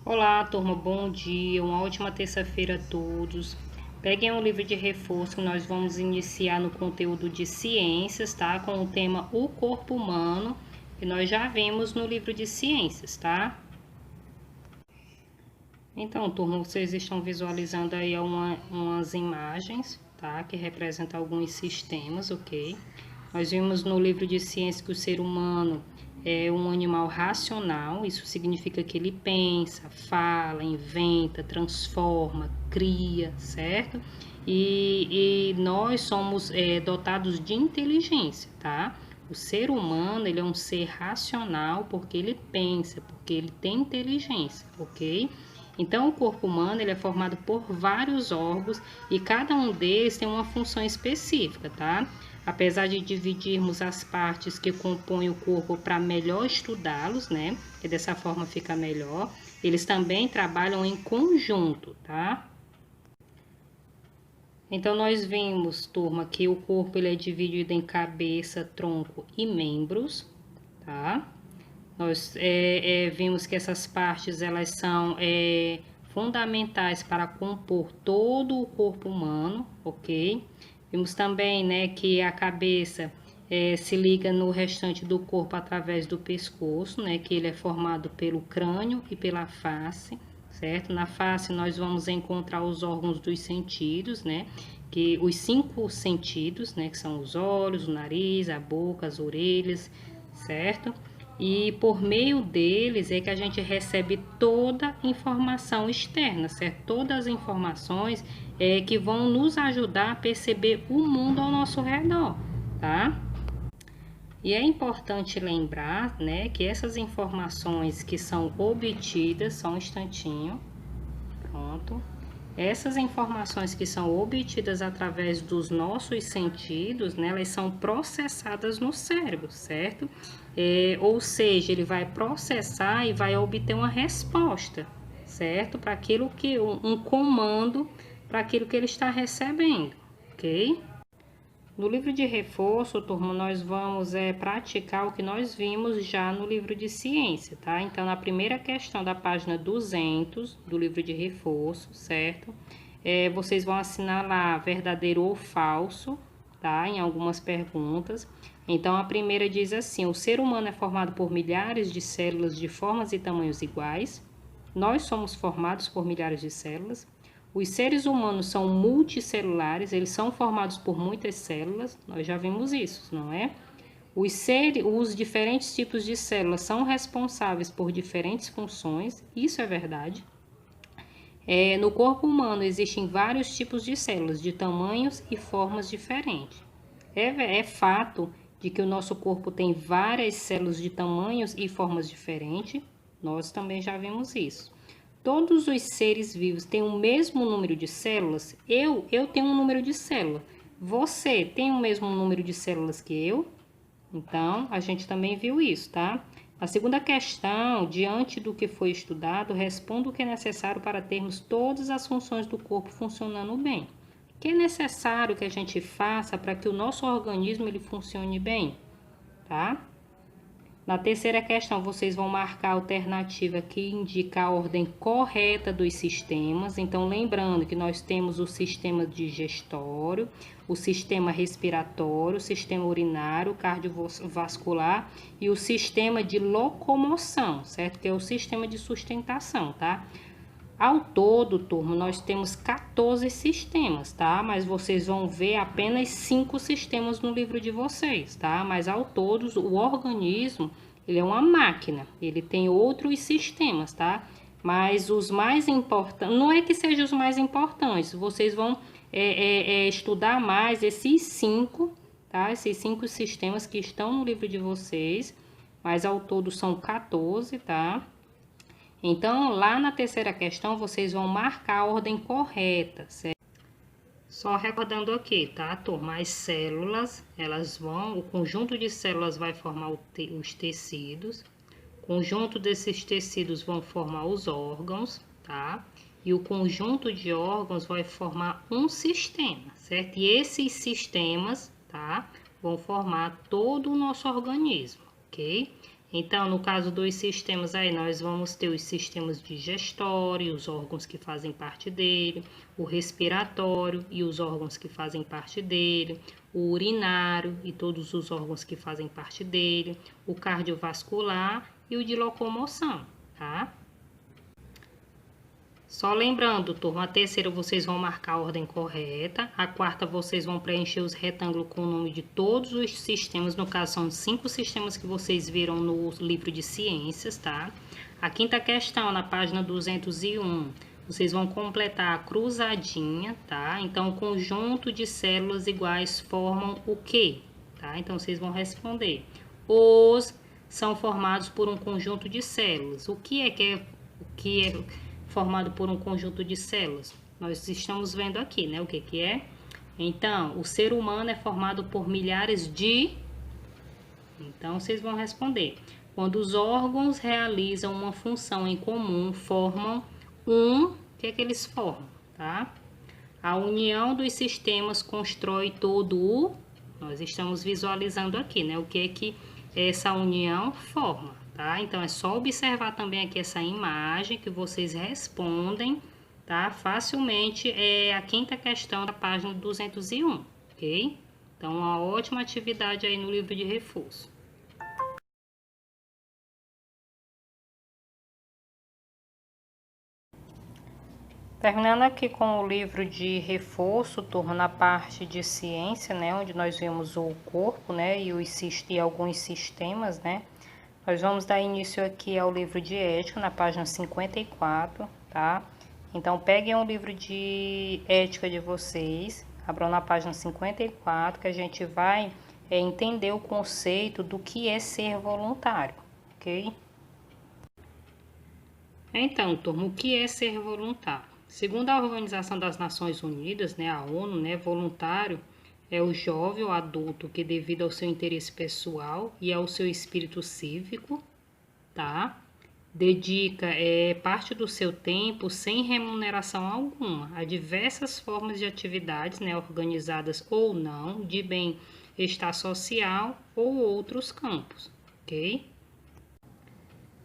Olá, turma, bom dia, uma ótima terça-feira a todos. Peguem um livro de reforço que nós vamos iniciar no conteúdo de ciências, tá? Com o tema O Corpo Humano, que nós já vimos no livro de ciências, tá? Então, turma, vocês estão visualizando aí umas imagens, tá? Que representam alguns sistemas, ok? Nós vimos no livro de ciências que o ser humano é um animal racional, isso significa que ele pensa, fala, inventa, transforma, cria, certo? E nós somos dotados de inteligência, tá? O ser humano, ele é um ser racional porque ele pensa, porque ele tem inteligência, ok? Então, o corpo humano ele é formado por vários órgãos e cada um deles tem uma função específica, tá? Apesar de dividirmos as partes que compõem o corpo para melhor estudá-los, né? Que dessa forma fica melhor. Eles também trabalham em conjunto, tá? Então, nós vimos, turma, que o corpo ele é dividido em cabeça, tronco e membros, tá? Nós vimos que essas partes elas são fundamentais para compor todo o corpo humano, ok? Vimos também, né, que a cabeça se liga no restante do corpo através do pescoço, né, que ele é formado pelo crânio e pela face, certo? Na face nós vamos encontrar os órgãos dos sentidos, né, que os 5 sentidos, né, que são os olhos, o nariz, a boca, as orelhas, certo? E por meio deles é que a gente recebe toda informação externa, certo? Todas as informações que vão nos ajudar a perceber o mundo ao nosso redor, tá? E é importante lembrar, né, que essas informações que são obtidas, só um instantinho, pronto. Essas informações que são obtidas através dos nossos sentidos, né, elas são processadas no cérebro, certo? Ou seja, ele vai processar e vai obter uma resposta, certo? Para aquilo que, um comando para aquilo que ele está recebendo, ok? No livro de reforço, turma, nós vamos praticar o que nós vimos já no livro de ciência, tá? Então, na primeira questão da página 200 do livro de reforço, certo? Vocês vão assinar lá verdadeiro ou falso, tá? Em algumas perguntas. Então, a primeira diz assim: o ser humano é formado por milhares de células de formas e tamanhos iguais. Nós somos formados por milhares de células. Os seres humanos são multicelulares, eles são formados por muitas células, nós já vimos isso, não é? Os diferentes tipos de células são responsáveis por diferentes funções, isso é verdade. No corpo humano existem vários tipos de células, de tamanhos e formas diferentes. É fato de que o nosso corpo tem várias células de tamanhos e formas diferentes, nós também já vimos isso. Todos os seres vivos têm o mesmo número de células? Eu tenho um número de células. Você tem o mesmo número de células que eu? Então, a gente também viu isso, tá? A segunda questão, diante do que foi estudado, responda o que é necessário para termos todas as funções do corpo funcionando bem. O que é necessário que a gente faça para que o nosso organismo ele funcione bem, tá? Na terceira questão, vocês vão marcar a alternativa que indica a ordem correta dos sistemas. Então, lembrando que nós temos o sistema digestório, o sistema respiratório, o sistema urinário, cardiovascular e o sistema de locomoção, certo? Que é o sistema de sustentação, tá? Ao todo, turma, nós temos 14 sistemas, tá? Mas vocês vão ver apenas 5 sistemas no livro de vocês, tá? Mas ao todo, o organismo, ele é uma máquina, ele tem outros sistemas, tá? Mas os mais importantes, não é que sejam os mais importantes, vocês vão estudar mais esses 5, tá? Esses 5 sistemas que estão no livro de vocês, mas ao todo são 14, tá? Então, lá na terceira questão, vocês vão marcar a ordem correta, certo? Só recordando aqui, tá, turma? As células, o conjunto de células vai formar os tecidos, o conjunto desses tecidos vão formar os órgãos, tá? E o conjunto de órgãos vai formar um sistema, certo? E esses sistemas, tá, vão formar todo o nosso organismo, ok? Então, no caso dos sistemas aí, nós vamos ter os sistemas digestório, os órgãos que fazem parte dele, o respiratório e os órgãos que fazem parte dele, o urinário e todos os órgãos que fazem parte dele, o cardiovascular e o de locomoção, tá? Só lembrando, turma, a terceira vocês vão marcar a ordem correta, a quarta vocês vão preencher os retângulos com o nome de todos os sistemas, no caso são 5 sistemas que vocês viram no livro de ciências, tá? A quinta questão, na página 201, vocês vão completar a cruzadinha, tá? Então, o conjunto de células iguais formam o quê? Tá? Então, vocês vão responder. Os são formados por um conjunto de células. O que é formado por um conjunto de células? Nós estamos vendo aqui, né? O que é? Então, o ser humano é formado por milhares de... Então, vocês vão responder. Quando os órgãos realizam uma função em comum, formam o que é que eles formam, tá? A união dos sistemas constrói todo o... Nós estamos visualizando aqui, né? O que é que essa união forma. Tá? Então, é só observar também aqui essa imagem que vocês respondem, tá? Facilmente, é a quinta questão da página 201, ok? Então, uma ótima atividade aí no livro de reforço. Terminando aqui com o livro de reforço, turma, na parte de ciência, né? Onde nós vemos o corpo, né? E alguns sistemas, né? Nós vamos dar início aqui ao livro de ética, na página 54, tá? Então, peguem o livro de ética de vocês, abram na página 54, que a gente vai entender o conceito do que é ser voluntário, ok? Então, turma, o que é ser voluntário? Segundo a Organização das Nações Unidas, né, a ONU, né, voluntário é o jovem ou adulto que, devido ao seu interesse pessoal e ao seu espírito cívico, tá? Dedica parte do seu tempo sem remuneração alguma a diversas formas de atividades, né, organizadas ou não, de bem-estar social ou outros campos, ok?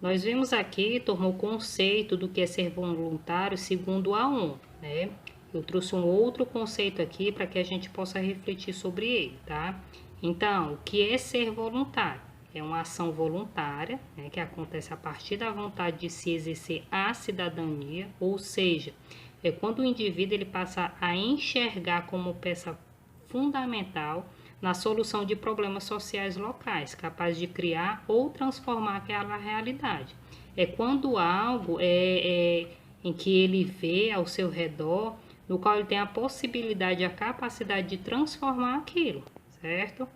Nós vimos aqui, turma, o conceito do que é ser voluntário segundo a ONU, né? Eu trouxe um outro conceito aqui para que a gente possa refletir sobre ele, tá? Então, o que é ser voluntário? É uma ação voluntária, né, que acontece a partir da vontade de se exercer a cidadania, ou seja, é quando o indivíduo ele passa a enxergar como peça fundamental na solução de problemas sociais locais, capaz de criar ou transformar aquela realidade. É quando algo em que ele vê ao seu redor, no qual ele tem a possibilidade, a capacidade de transformar aquilo, certo?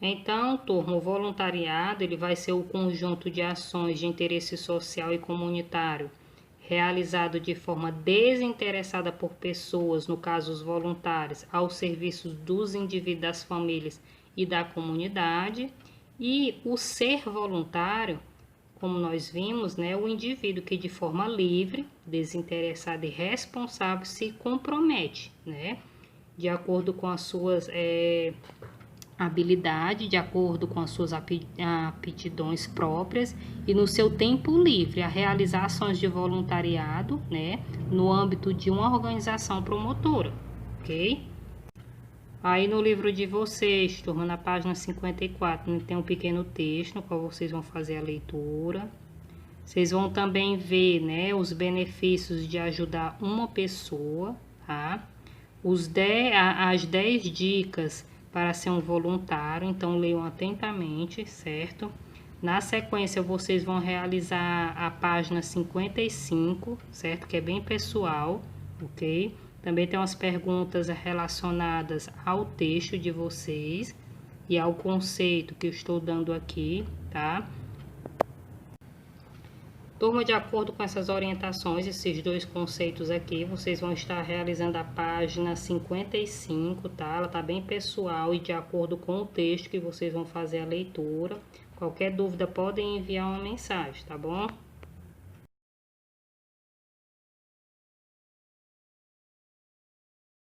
Então, turma, o voluntariado ele vai ser o conjunto de ações de interesse social e comunitário realizado de forma desinteressada por pessoas, no caso os voluntários, aos serviços dos indivíduos, das famílias e da comunidade. E o ser voluntário, como nós vimos, né, o indivíduo que de forma livre, desinteressada e responsável se compromete, né, de acordo com as suas habilidades, de acordo com as suas aptidões próprias e no seu tempo livre a realizar ações de voluntariado, né, no âmbito de uma organização promotora, ok? Aí no livro de vocês, turma, na página 54, tem um pequeno texto no qual vocês vão fazer a leitura. Vocês vão também ver, né, os benefícios de ajudar uma pessoa, tá? As 10 dicas para ser um voluntário, então leiam atentamente, certo? Na sequência, vocês vão realizar a página 55, certo? Que é bem pessoal, ok? Também tem umas perguntas relacionadas ao texto de vocês e ao conceito que eu estou dando aqui, tá? Turma, de acordo com essas orientações, esses dois conceitos aqui, vocês vão estar realizando a página 55, tá? Ela tá bem pessoal e de acordo com o texto que vocês vão fazer a leitura. Qualquer dúvida, podem enviar uma mensagem, tá bom?